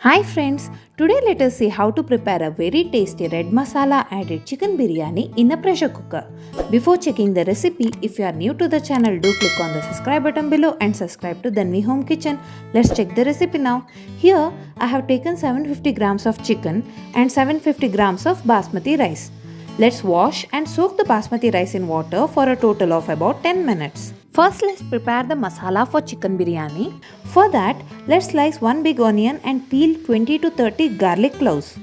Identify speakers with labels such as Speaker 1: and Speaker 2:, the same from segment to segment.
Speaker 1: Hi friends, today let us see how to prepare a very tasty red masala added chicken biryani in a pressure cooker. Before checking the recipe, if you are new to the channel, do click on the subscribe button below and subscribe to Dhanvi Home Kitchen. Let's check the recipe now. Here I have taken 750 grams of chicken and 750 grams of basmati rice. Let's wash and soak the basmati rice in water for a total of about 10 minutes. First, let's prepare the masala for chicken biryani. For that, let's slice one big onion and peel 20 to 30 garlic cloves.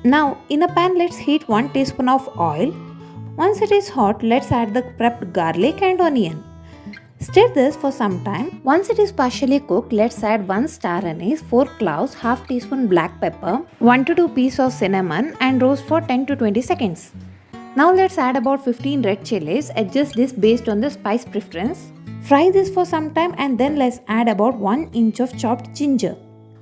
Speaker 1: Now, in a pan, let's heat 1 teaspoon of oil. Once it is hot, let's add the prepped garlic and onion. Stir this for some time. Once it is partially cooked, let's add 1 star anise, 4 cloves, half teaspoon black pepper, 1 to 2 pieces of cinnamon and roast for 10 to 20 seconds. Now let's add about 15 red chilies. Adjust this based on the spice preference. Fry this for some time and then let's add about 1 inch of chopped ginger,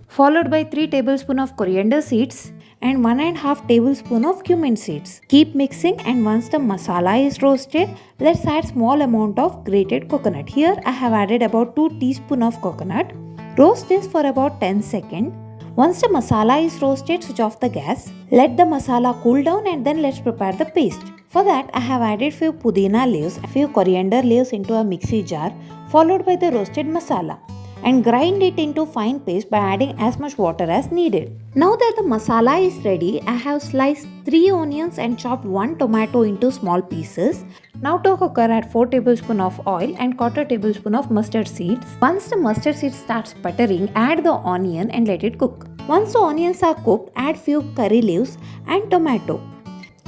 Speaker 1: followed by 3 tablespoons of coriander seeds and 1.5 tablespoons of cumin seeds. Keep mixing, and once the masala is roasted, let's add small amount of grated coconut. Here I have added about 2 teaspoons of coconut. Roast this for about 10 seconds. Once the masala is roasted, switch off the gas. Let the masala cool down and then let's prepare the paste. For that, I have added few pudina leaves, few coriander leaves into a mixie jar, followed by the roasted masala, and grind it into fine paste by adding as much water as needed. Now that the masala is ready, I have sliced 3 onions and chopped 1 tomato into small pieces. Now to a cooker, add 4 tablespoons of oil and 1/4 tablespoon of mustard seeds. Once the mustard seeds start sputtering, add the onion and let it cook. Once the onions are cooked, add few curry leaves and tomato.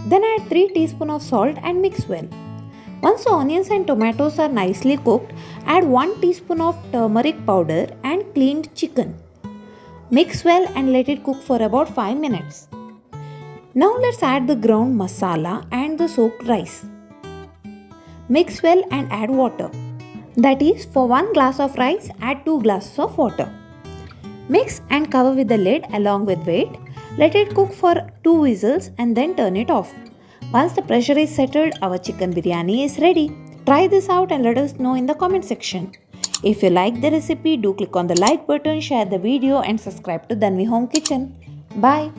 Speaker 1: Then add 3 teaspoons of salt and mix well. Once the onions and tomatoes are nicely cooked, add 1 teaspoon of turmeric powder and cleaned chicken. Mix well and let it cook for about 5 minutes. Now let's add the ground masala and the soaked rice. Mix well and add water. That is, for 1 glass of rice, add 2 glasses of water. Mix and cover with the lid along with weight. Let it cook for 2 whistles and then turn it off. Once the pressure is settled, our chicken biryani is ready. Try this out and let us know in the comment section. If you like the recipe, do click on the like button, share the video and subscribe to Dhanvi Home Kitchen. Bye.